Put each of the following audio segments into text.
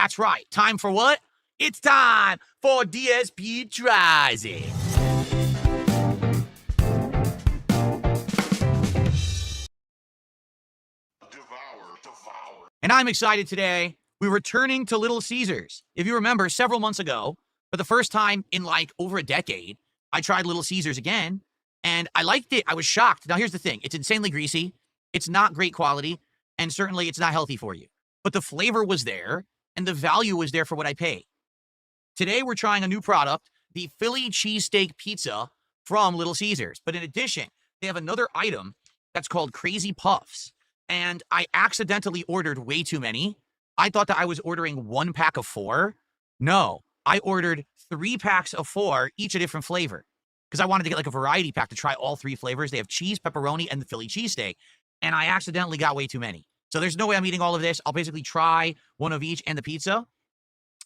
That's right. Time for what? It's time for DSP Tries It. And I'm excited today. We're returning to Little Caesars. If you remember, several months ago, for the first time in like over a decade, I tried Little Caesars again, and I liked it. I was shocked. Now, here's the thing. It's insanely greasy. It's not great quality, and certainly it's not healthy for you. But the flavor was there, and the value was there for what I paid. Today, we're trying a new product, the Philly cheesesteak pizza from Little Caesars. But in addition, they have another item that's called Crazy Puffs. And I accidentally ordered way too many. I thought that I was ordering 1 pack of 4. No, I ordered 3 packs of 4, each a different flavor. Because I wanted to get like a variety pack to try all 3 flavors. They have cheese, pepperoni, and the Philly cheesesteak. And I accidentally got way too many. So there's no way I'm eating all of this. I'll basically try one of each and the pizza.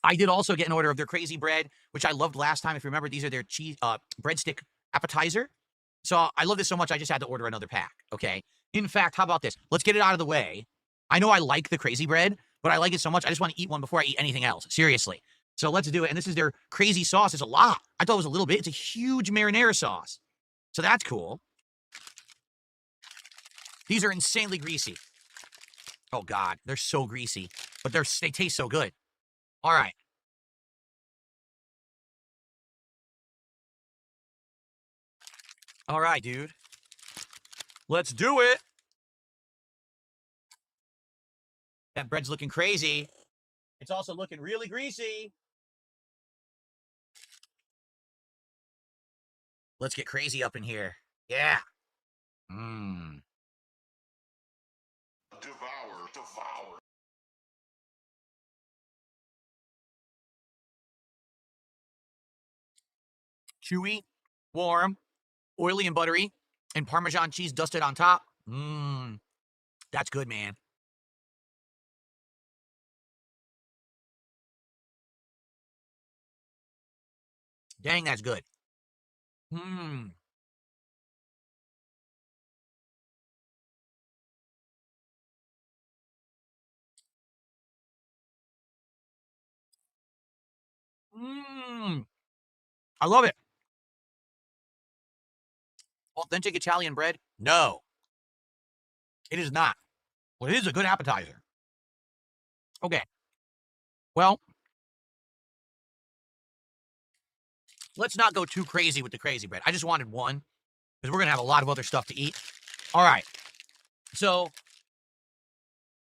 I did also get an order of their crazy bread, which I loved last time. If you remember, these are their cheese breadstick appetizer. So I love this so much, I just had to order another pack, okay? In fact, how about this? Let's get it out of the way. I know I like the crazy bread, but I like it so much, I just want to eat one before I eat anything else. Seriously. So let's do it. And this is their crazy sauce. It's a lot. I thought it was a little bit. It's a huge marinara sauce. So that's cool. These are insanely greasy. Oh, God. They're so greasy. But they taste so good. All right. All right, dude. Let's do it. That bread's looking crazy. It's also looking really greasy. Let's get crazy up in here. Yeah. Mmm. Devour. Chewy, warm, oily and buttery, and Parmesan cheese dusted on top. Mmm. That's good, man. Dang, that's good. Mmm. Mmm. I love it. Authentic Italian bread? No, it is not. Well, it is a good appetizer. Okay. Well, let's not go too crazy with the crazy bread. I just wanted one because we're going to have a lot of other stuff to eat. All right. So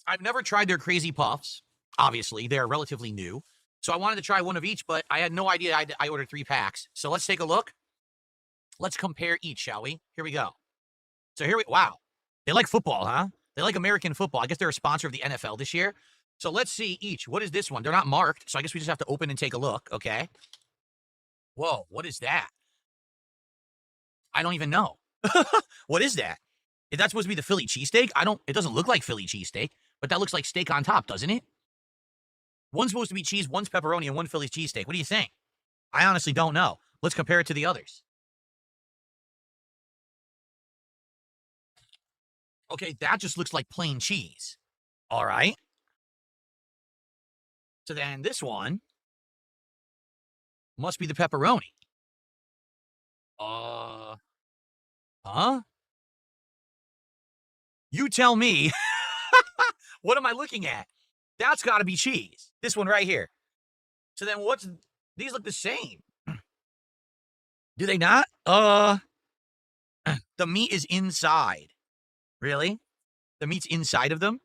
I've never tried their crazy puffs. Obviously, they're relatively new. So I wanted to try one of each, but I had no idea I ordered 3 packs. So let's take a look. Let's compare each, shall we? Here we go. So wow. They like football, huh? They like American football. I guess they're a sponsor of the NFL this year. So let's see each. What is this one? They're not marked, so I guess we just have to open and take a look, okay? Whoa, what is that? I don't even know. What is that? Is that supposed to be the Philly cheesesteak? It doesn't look like Philly cheesesteak, but that looks like steak on top, doesn't it? One's supposed to be cheese, one's pepperoni, and one Philly cheesesteak. What do you think? I honestly don't know. Let's compare it to the others. Okay, that just looks like plain cheese. All right. So then this one must be the pepperoni. Huh? You tell me. What am I looking at? That's got to be cheese. This one right here. So then these look the same. Do they not? The meat is inside. Really? The meat's inside of them?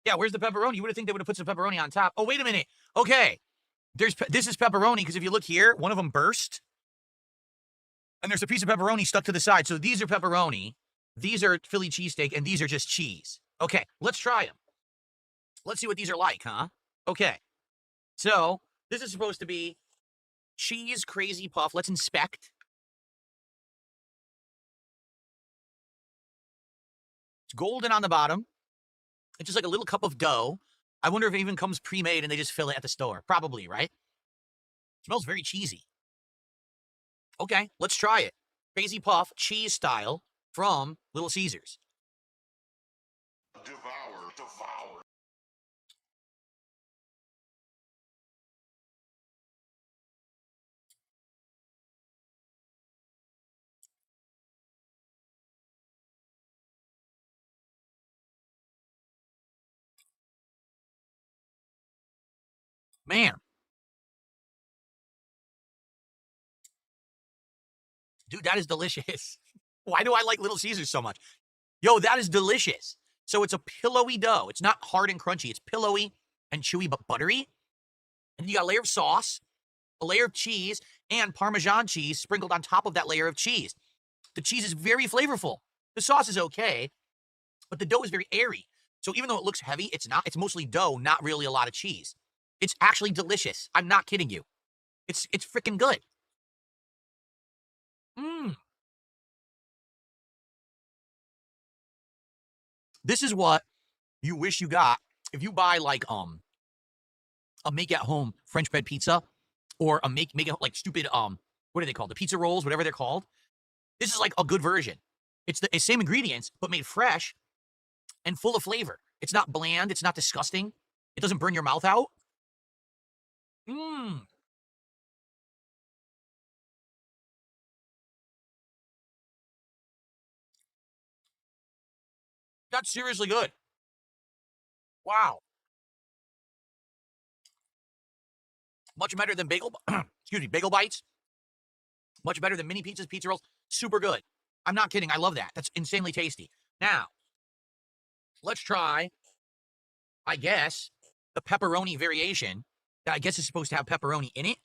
Yeah, where's the pepperoni? You would have think they would have put some pepperoni on top. Oh, wait a minute. Okay. This is pepperoni because if you look here, one of them burst. And there's a piece of pepperoni stuck to the side. So these are pepperoni. These are Philly cheesesteak, and these are just cheese. Okay, let's try them. Let's see what these are like, huh? Okay. So this is supposed to be cheese crazy puff. Let's inspect. It's golden on the bottom. It's just like a little cup of dough. I wonder if it even comes pre-made and they just fill it at the store. Probably, right? It smells very cheesy. Okay, let's try it. Crazy puff, cheese style, from Little Caesars. Devour. Man, dude, that is delicious. Why do I like Little Caesars so much? Yo, that is delicious. So it's a pillowy dough. It's not hard and crunchy. It's pillowy and chewy but buttery. And you got a layer of sauce, a layer of cheese, and Parmesan cheese sprinkled on top of that layer of cheese. The cheese is very flavorful. The sauce is okay, but the dough is very airy. So even though it looks heavy, it's not. It's mostly dough, not really a lot of cheese. It's actually delicious. I'm not kidding you. It's freaking good. Mmm. This is what you wish you got if you buy like a make at home French bread pizza or a make it like stupid what are they called? The pizza rolls, whatever they're called. This is like a good version. It's the same ingredients but made fresh and full of flavor. It's not bland, it's not disgusting. It doesn't burn your mouth out. Mmm. That's seriously good. Wow. Much better than bagel excuse me, bagel bites. Much better than mini pizzas, pizza rolls. Super good. I'm not kidding. I love that. That's insanely tasty. Now, let's try, I guess, the pepperoni variation that I guess is supposed to have pepperoni in it.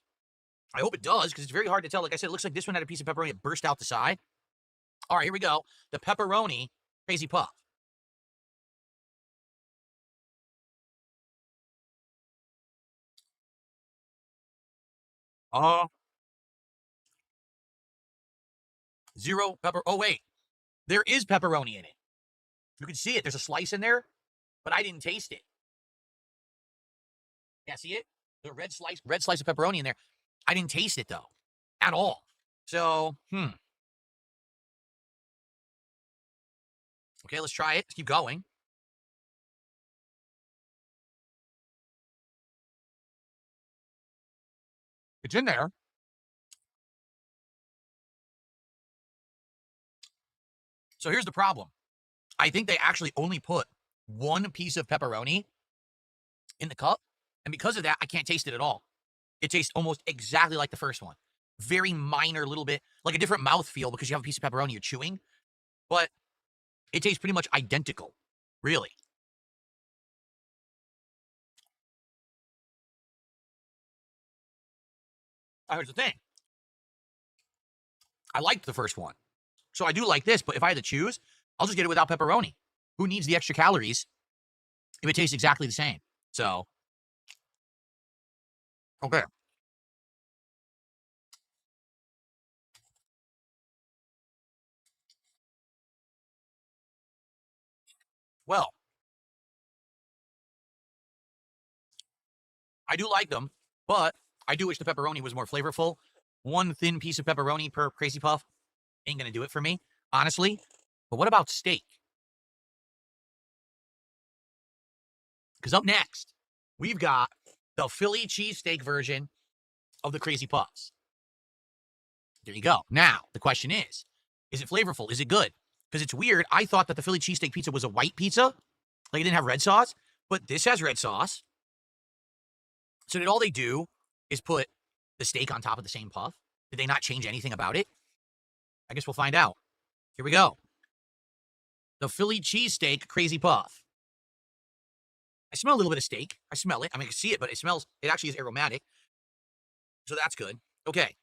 I hope it does because it's very hard to tell. Like I said, it looks like this one had a piece of pepperoni that burst out the side. All right, here we go. The pepperoni crazy puff. Uh, zero pepper. Oh, wait. There is pepperoni in it. You can see it. There's a slice in there, but I didn't taste it. Yeah, see it? The red slice of pepperoni in there. I didn't taste it though, at all. So, okay, let's try it. Let's keep going. It's in there. So here's the problem. I think they actually only put one piece of pepperoni in the cup, and because of that, I can't taste it at all. It tastes almost exactly like the first one. Very minor, little bit like a different mouth feel because you have a piece of pepperoni you're chewing, but it tastes pretty much identical. Really. Here's the thing. I liked the first one, so I do like this. But if I had to choose, I'll just get it without pepperoni. Who needs the extra calories if it tastes exactly the same? So, okay. Well, I do like them, but I do wish the pepperoni was more flavorful. One thin piece of pepperoni per crazy puff ain't gonna do it for me, honestly. But what about steak? Because up next, we've got the Philly cheesesteak version of the crazy puffs. There you go. Now, the question is it flavorful? Is it good? Because it's weird. I thought that the Philly cheesesteak pizza was a white pizza, like it didn't have red sauce, but this has red sauce. So did all they do is put the steak on top of the same puff? Did they not change anything about it? I guess we'll find out. Here we go. The Philly cheesesteak crazy puff. I smell a little bit of steak. I smell it. I mean, I can see it, but it actually is aromatic. So that's good. Okay.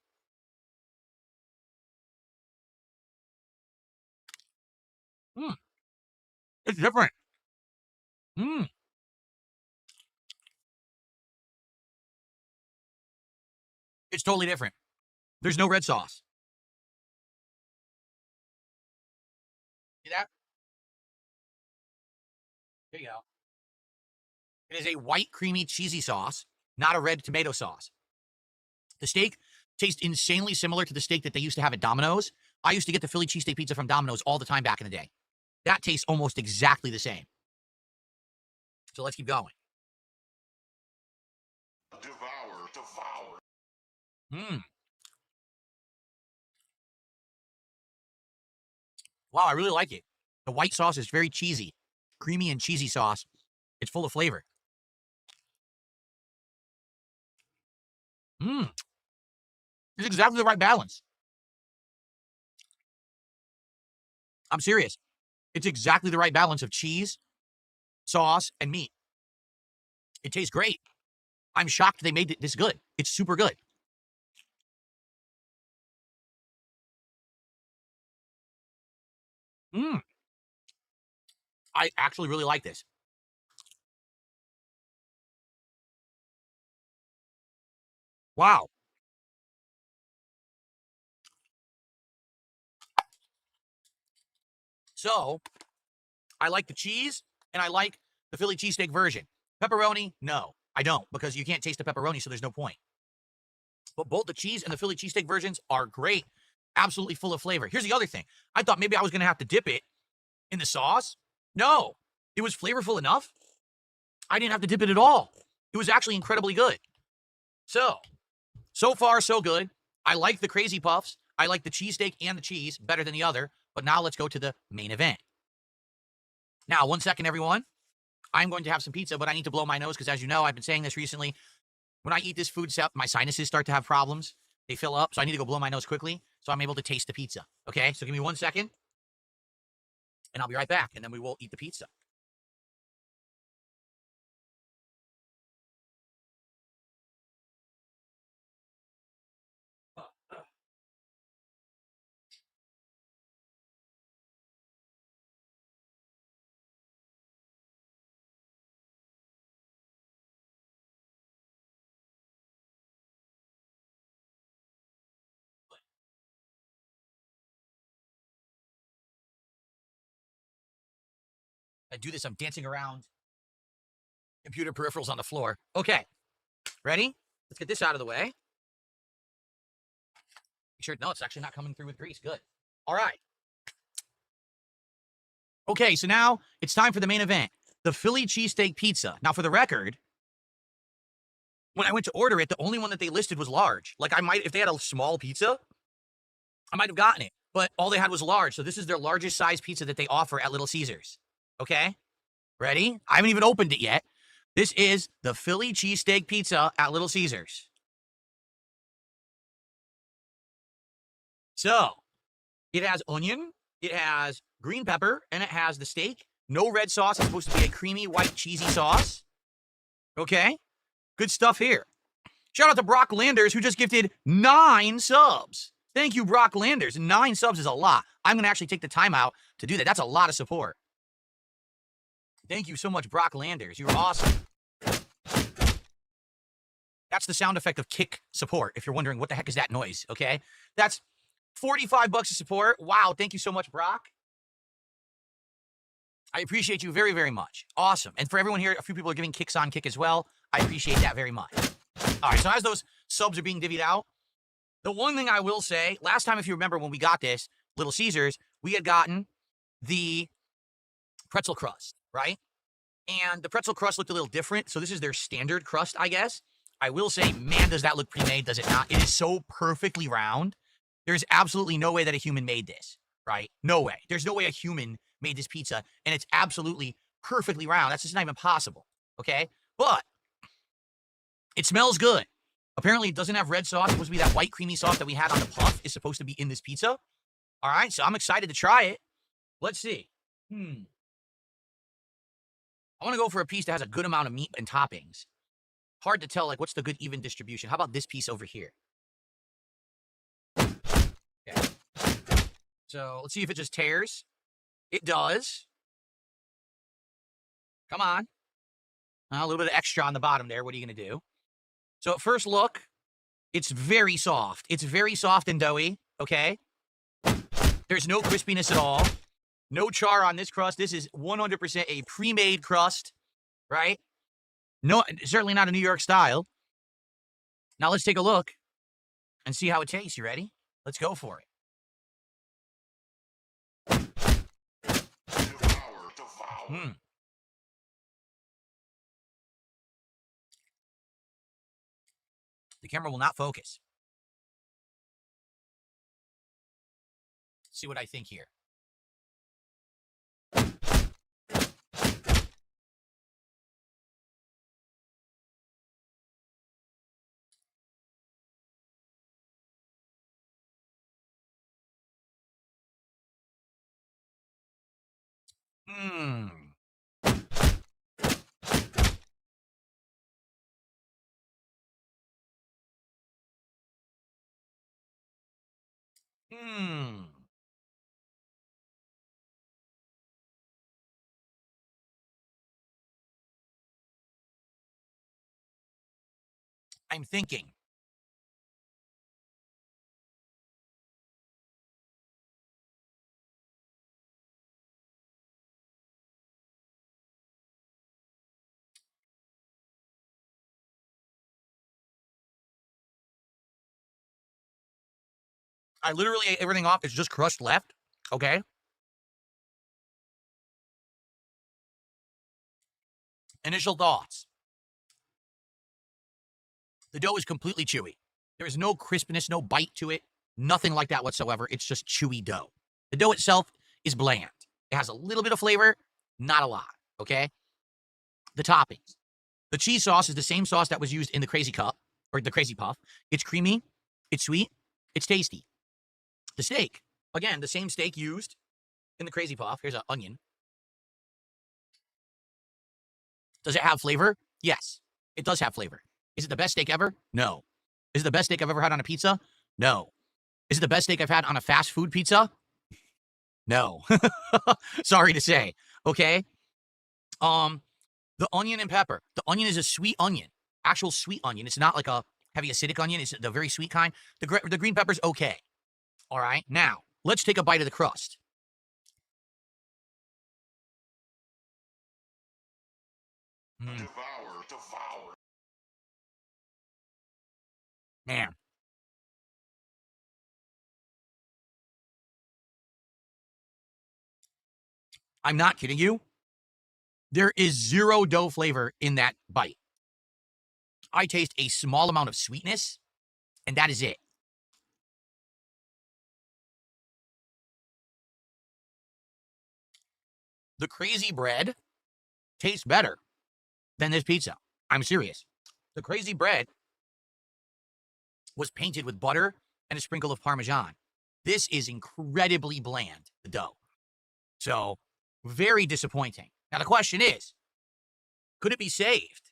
Mm, it's different. Mm, it's totally different. There's no red sauce. See that? There you go. It is a white, creamy, cheesy sauce, not a red tomato sauce. The steak tastes insanely similar to the steak that they used to have at Domino's. I used to get the Philly cheesesteak pizza from Domino's all the time back in the day. That tastes almost exactly the same. So let's keep going. Devour. Mmm. Wow, I really like it. The white sauce is very cheesy, creamy and cheesy sauce. It's full of flavor. Mmm. It's exactly the right balance. I'm serious. It's exactly the right balance of cheese, sauce, and meat. It tastes great. I'm shocked they made it this good. It's super good. Mmm. I actually really like this. Wow. So, I like the cheese and I like the Philly cheesesteak version. Pepperoni, no, I don't, because you can't taste the pepperoni, so there's no point. But both the cheese and the Philly cheesesteak versions are great. Absolutely full of flavor. Here's the other thing. I thought maybe I was going to have to dip it in the sauce. No, it was flavorful enough. I didn't have to dip it at all. It was actually incredibly good. So far, so good. I like the Crazy Puffs. I like the cheesesteak and the cheese better than the other. But now let's go to the main event. Now, 1 second, everyone. I'm going to have some pizza, but I need to blow my nose because, as you know, I've been saying this recently. When I eat this food stuff, my sinuses start to have problems. They fill up, so I need to go blow my nose quickly so I'm able to taste the pizza. Okay, so give me 1 second, and I'll be right back, and then we will eat the pizza. I do this, I'm dancing around computer peripherals on the floor. Okay, ready? Let's get this out of the way. Make sure, no, it's actually not coming through with grease. Good. All right. Okay, so now it's time for the main event, the Philly cheesesteak pizza. Now, for the record, when I went to order it, the only one that they listed was large. Like, I might, if they had a small pizza, I might have gotten it, but all they had was large. So this is their largest size pizza that they offer at Little Caesars. Okay, ready? I haven't even opened it yet. This is the Philly cheesesteak pizza at Little Caesars. So it has onion, it has green pepper, and it has the steak. No red sauce. It's supposed to be a creamy, white, cheesy sauce. Okay, good stuff here. Shout out to Brock Landers, who just gifted 9 subs. Thank you, Brock Landers. 9 subs is a lot. I'm going to actually take the time out to do that. That's a lot of support. Thank you so much, Brock Landers. You're awesome. That's the sound effect of kick support, if you're wondering what the heck is that noise, okay? That's 45 bucks of support. Wow, thank you so much, Brock. I appreciate you very, very much. Awesome. And for everyone here, a few people are giving kicks on kick as well. I appreciate that very much. All right, so as those subs are being divvied out, the one thing I will say, last time, if you remember when we got this, Little Caesars, we had gotten the pretzel crust, right? And the pretzel crust looked a little different. So this is their standard crust, I guess. I will say, man, does that look pre-made, does it not? It is so perfectly round. There's absolutely no way that a human made this, right? No way. There's no way a human made this pizza, and it's absolutely perfectly round. That's just not even possible, okay? But it smells good. Apparently, it doesn't have red sauce. It's supposed to be that white creamy sauce that we had on the puff is supposed to be in this pizza. All right, so I'm excited to try it. Let's see. I want to go for a piece that has a good amount of meat and toppings. Hard to tell, like, what's the good even distribution. How about this piece over here? Okay. So let's see if it just tears. It does. Come on. A little bit of extra on the bottom there. What are you going to do? So at first look, it's very soft. It's very soft and doughy, okay? There's no crispiness at all. No char on this crust. This is 100% a pre-made crust, right? No, certainly not a New York style. Now let's take a look and see how it tastes. You ready? Let's go for it. The camera will not focus. Let's see what I think here. Mmm. Mmm. I'm thinking. I literally ate everything off. It's just crust left. Okay. Initial thoughts. The dough is completely chewy. There is no crispness, no bite to it, nothing like that whatsoever. It's just chewy dough. The dough itself is bland. It has a little bit of flavor, not a lot. Okay. The toppings. The cheese sauce is the same sauce that was used in the Crazy Cup or the Crazy Puff. It's creamy, it's sweet, it's tasty. The steak, again, the same steak used in the Crazy Puff. Here's an onion. Does it have flavor? Yes, it does have flavor. Is it the best steak ever? No. Is it the best steak I've ever had on a pizza? No. Is it the best steak I've had on a fast food pizza? No. Sorry to say. Okay. Um, the onion and pepper. The onion is a sweet onion, actual sweet onion. It's not like a heavy acidic onion. It's the very sweet kind. The green pepper's okay. All right. Now let's take a bite of the crust. Mm. Devour. Man, I'm not kidding you. There is zero dough flavor in that bite. I taste a small amount of sweetness, and that is it. The crazy bread tastes better than this pizza. I'm serious. The crazy bread was painted with butter and a sprinkle of Parmesan. This is incredibly bland, the dough. So, very disappointing. Now, the question is, could it be saved?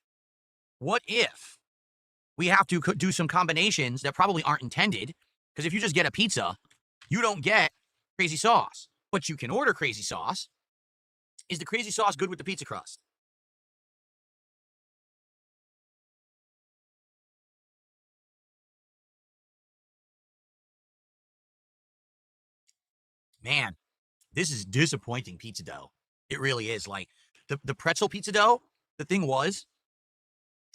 What if we have to do some combinations that probably aren't intended? Because if you just get a pizza, you don't get crazy sauce. But you can order crazy sauce. Is the crazy sauce good with the pizza crust? Man, this is disappointing pizza dough. It really is. Like the pretzel pizza dough, the thing was,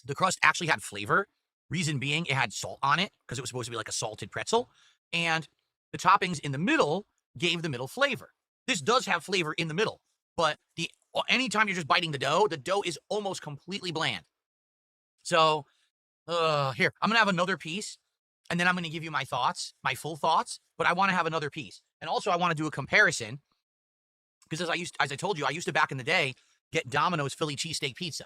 the crust actually had flavor. Reason being, it had salt on it because it was supposed to be like a salted pretzel. And the toppings in the middle gave the middle flavor. This does have flavor in the middle, but anytime you're just biting the dough is almost completely bland. So here, I'm gonna have another piece, and then I'm gonna give you my thoughts, my full thoughts. But I want to have another piece, and also I want to do a comparison because as I told you, I used to back in the day get Domino's Philly cheesesteak pizza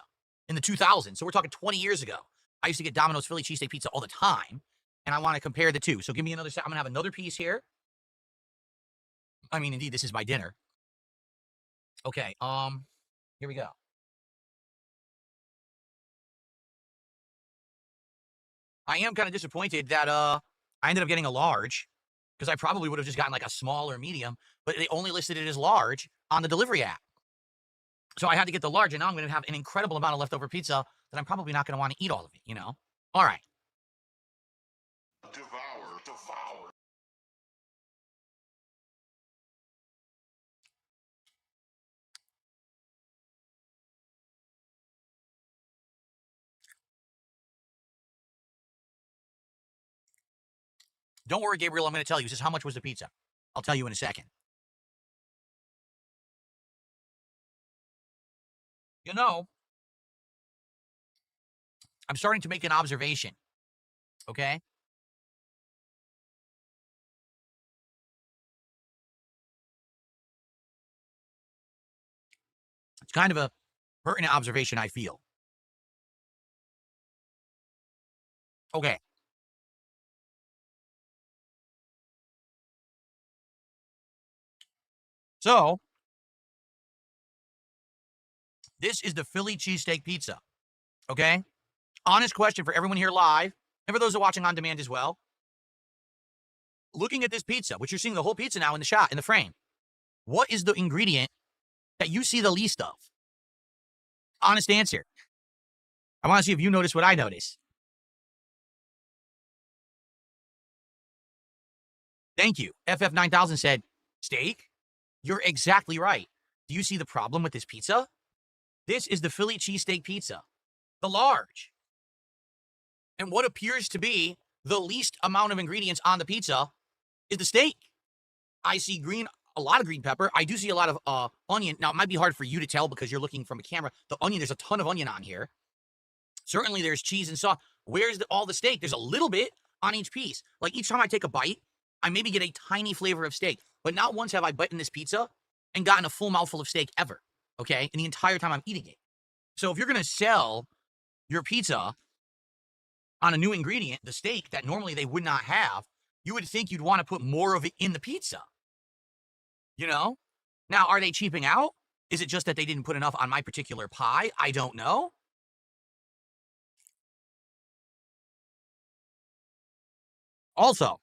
in the 2000s. So we're talking 20 years ago. I used to get Domino's Philly cheesesteak pizza all the time, and I want to compare the two. So give me another. I'm gonna have another piece here. I mean, indeed, this is my dinner. Okay. Here we go. I am kind of disappointed that I ended up getting a large because I probably would have just gotten like a small or medium, but they only listed it as large on the delivery app. So I had to get the large, and now I'm going to have an incredible amount of leftover pizza that I'm probably not going to want to eat all of it, you know? All right. Devour. Don't worry, Gabriel. I'm going to tell you. He says, how much was the pizza? I'll tell you in a second. You know, I'm starting to make an observation, okay? It's kind of a pertinent observation I feel. Okay. So This is the Philly cheesesteak pizza, okay? Honest question for everyone here live, and for those who are watching on demand as well. Looking at this pizza, which you're seeing the whole pizza now in the shot, in the frame, what is the ingredient that you see the least of? Honest answer. I want to see if you notice what I notice. Thank you. FF9000 said, steak? You're exactly right. Do you see the problem with this pizza? This is the Philly cheesesteak pizza, the large. And what appears to be the least amount of ingredients on the pizza is the steak. I see a lot of green pepper. I do see a lot of onion. Now, it might be hard for you to tell because you're looking from a camera. The onion, there's a ton of onion on here. Certainly, there's cheese and sauce. Where's all the steak? There's a little bit on each piece. Like, each time I take a bite, I maybe get a tiny flavor of steak. But not once have I bitten this pizza and gotten a full mouthful of steak ever, okay? And the entire time I'm eating it. So if you're going to sell your pizza on a new ingredient, the steak that normally they would not have, you would think you'd want to put more of it in the pizza. You know? Now, are they cheaping out? Is it just that they didn't put enough on my particular pie? I don't know. Also,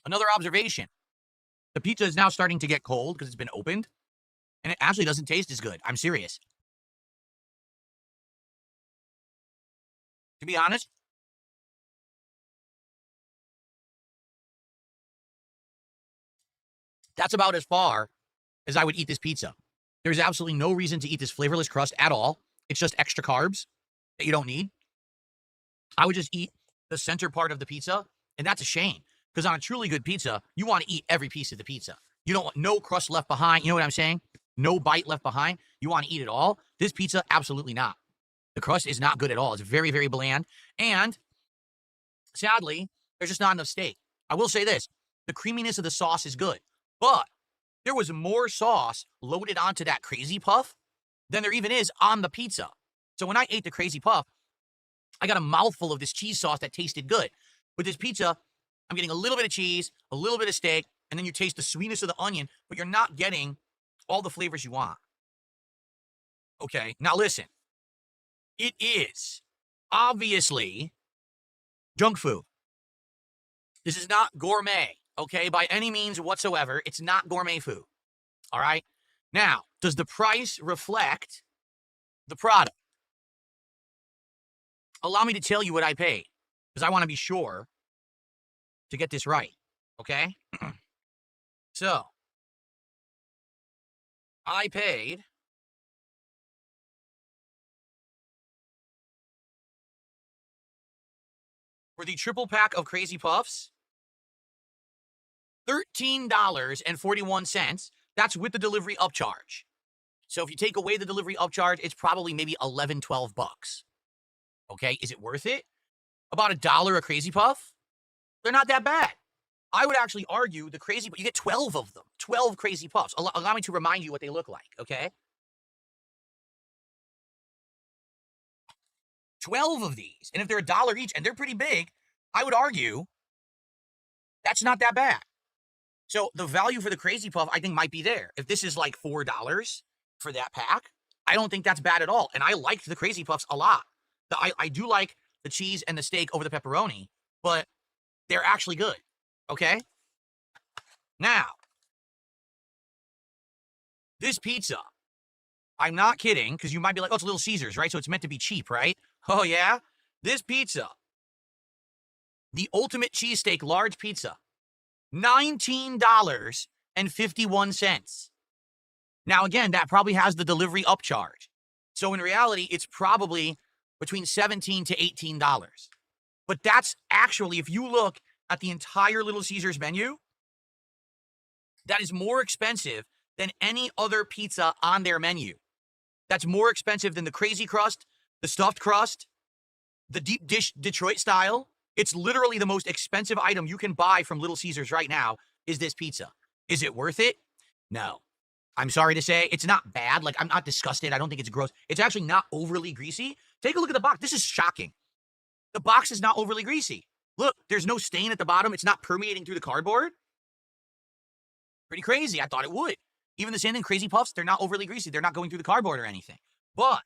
another observation. The pizza is now starting to get cold because it's been opened, and it actually doesn't taste as good. I'm serious. To be honest, that's about as far as I would eat this pizza. There's absolutely no reason to eat this flavorless crust at all. It's just extra carbs that you don't need. I would just eat the center part of the pizza, and that's a shame. Because on a truly good pizza, you want to eat every piece of the pizza. You don't want no crust left behind. You know what I'm saying? No bite left behind. You want to eat it all. This pizza, absolutely not. The crust is not good at all. It's very, very bland. And sadly, there's just not enough steak. I will say this. The creaminess of the sauce is good. But there was more sauce loaded onto that Crazy Puff than there even is on the pizza. So when I ate the Crazy Puff, I got a mouthful of this cheese sauce that tasted good. With this pizza, I'm getting a little bit of cheese, a little bit of steak, and then you taste the sweetness of the onion, but you're not getting all the flavors you want. Okay, now listen. It is obviously junk food. This is not gourmet, okay, by any means whatsoever. It's not gourmet food, all right? Now, does the price reflect the product? Allow me to tell you what I paid, because I want to be sure to get this right, okay? So, I paid for the triple pack of Crazy Puffs, $13.41. That's with the delivery upcharge. So if you take away the delivery upcharge, it's probably maybe 11, 12 bucks. Okay, is it worth it? About $1 a Crazy Puff? They're not that bad. I would actually argue the Crazy Puff, you get 12 of them, 12 Crazy Puffs. Allow me to remind you what they look like, okay? 12 of these. And if they're $1 each, and they're pretty big, I would argue that's not that bad. So the value for the Crazy Puff, I think, might be there. If this is like $4 for that pack, I don't think that's bad at all. And I liked the Crazy Puffs a lot. I do like the cheese and the steak over the pepperoni, but they're actually good, okay? Now, this pizza, I'm not kidding, because you might be like, oh, it's Little Caesars, right? So it's meant to be cheap, right? Oh, yeah? This pizza, the ultimate cheesesteak large pizza, $19.51. Now, again, that probably has the delivery upcharge. So in reality, it's probably between $17 to $18. But that's actually, if you look at the entire Little Caesars menu, that is more expensive than any other pizza on their menu. That's more expensive than the Crazy Crust, the Stuffed Crust, the Deep Dish Detroit Style. It's literally the most expensive item you can buy from Little Caesars right now is this pizza. Is it worth it? No. I'm sorry to say, it's not bad. Like, I'm not disgusted. I don't think it's gross. It's actually not overly greasy. Take a look at the box. This is shocking. The box is not overly greasy. Look, there's no stain at the bottom. It's not permeating through the cardboard. Pretty crazy. I thought it would. Even the Sand and Crazy Puffs, they're not overly greasy. They're not going through the cardboard or anything. But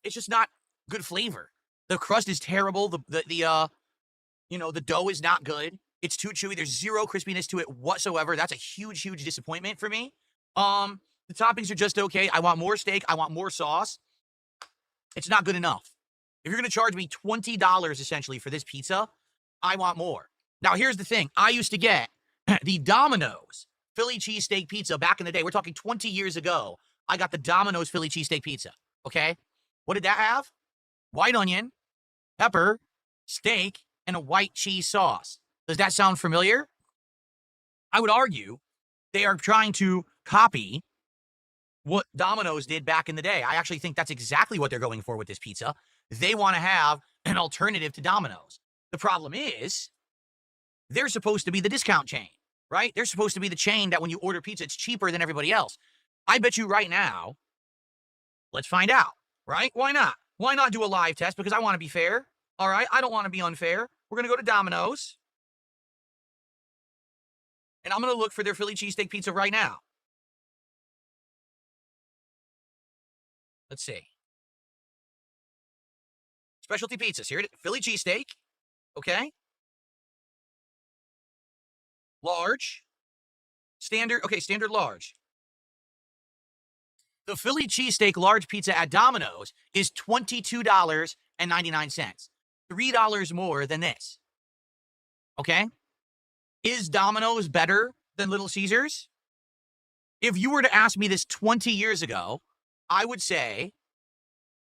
it's just not good flavor. The crust is terrible. The dough is not good. It's too chewy. There's zero crispiness to it whatsoever. That's a huge, huge disappointment for me. The toppings are just okay. I want more steak. I want more sauce. It's not good enough. If you're going to charge me $20 essentially for this pizza, I want more. Now, here's the thing. I used to get the Domino's Philly cheesesteak pizza back in the day. We're talking 20 years ago. I got the Domino's Philly cheesesteak pizza, okay? What did that have? White onion, pepper, steak, and a white cheese sauce. Does that sound familiar? I would argue they are trying to copy what Domino's did back in the day. I actually think that's exactly what they're going for with this pizza. They want to have an alternative to Domino's. The problem is, they're supposed to be the discount chain, right? They're supposed to be the chain that when you order pizza, it's cheaper than everybody else. I bet you right now, let's find out, right? Why not? Why not do a live test? Because I want to be fair, all right? I don't want to be unfair. We're going to go to Domino's, and I'm going to look for their Philly cheesesteak pizza right now. Let's see. Specialty pizzas. Here it is. Philly cheesesteak. Okay. Large. Standard. Okay, standard large. The Philly cheesesteak large pizza at Domino's is $22.99. $3 more than this. Okay? Is Domino's better than Little Caesars? If you were to ask me this 20 years ago, I would say,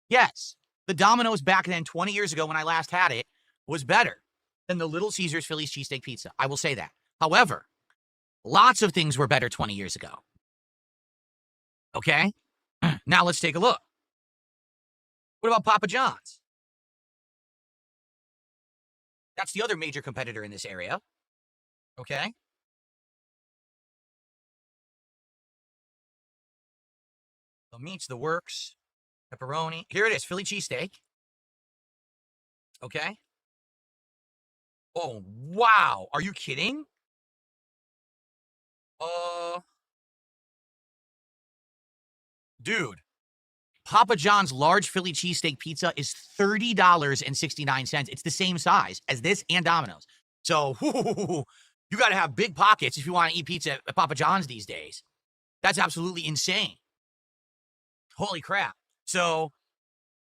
yes, the Domino's back then, 20 years ago when I last had it, was better than the Little Caesars Philly's cheesesteak pizza. I will say that. However, lots of things were better 20 years ago. Okay? Now let's take a look. What about Papa John's? That's the other major competitor in this area. Okay? The meats, the works, pepperoni. Here it is, Philly cheesesteak. Okay? Oh, wow. Are you kidding? Dude, Papa John's large Philly cheesesteak pizza is $30.69. It's the same size as this and Domino's. So, you got to have big pockets if you want to eat pizza at Papa John's these days. That's absolutely insane. Holy crap. So,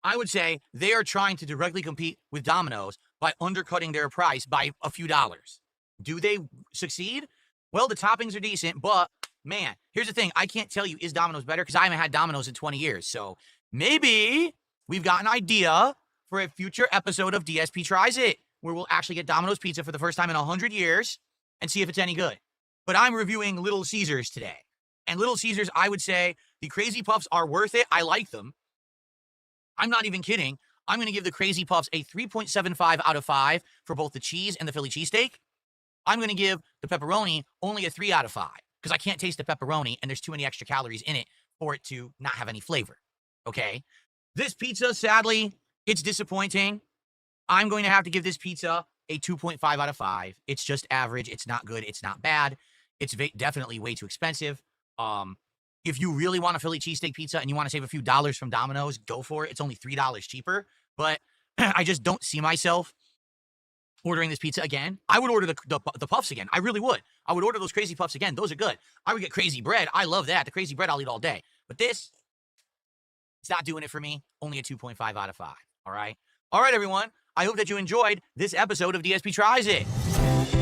I would say they are trying to directly compete with Domino's by undercutting their price by a few dollars. Do they succeed? Well, the toppings are decent, but man, here's the thing. I can't tell you, is Domino's better? Because I haven't had Domino's in 20 years. So maybe we've got an idea for a future episode of DSP Tries It, where we'll actually get Domino's pizza for the first time in 100 years and see if it's any good. But I'm reviewing Little Caesars today. And Little Caesars, I would say the Crazy Puffs are worth it. I like them. I'm not even kidding. I'm going to give the Crazy Puffs a 3.75 out of 5 for both the cheese and the Philly cheesesteak. I'm going to give the pepperoni only a 3 out of 5 because I can't taste the pepperoni and there's too many extra calories in it for it to not have any flavor. Okay? This pizza, sadly, it's disappointing. I'm going to have to give this pizza a 2.5 out of 5. It's just average. It's not good. It's not bad. It's definitely way too expensive. If you really want a Philly cheesesteak pizza and you want to save a few dollars from Domino's, go for it. It's only $3 cheaper. But I just don't see myself ordering this pizza again. I would order the puffs again. I really would. I would order those Crazy Puffs again. Those are good. I would get Crazy Bread. I love that. The Crazy Bread I'll eat all day. But this, it's not doing it for me. Only a 2.5 out of 5. All right? All right, everyone. I hope that you enjoyed this episode of DSP Tries It.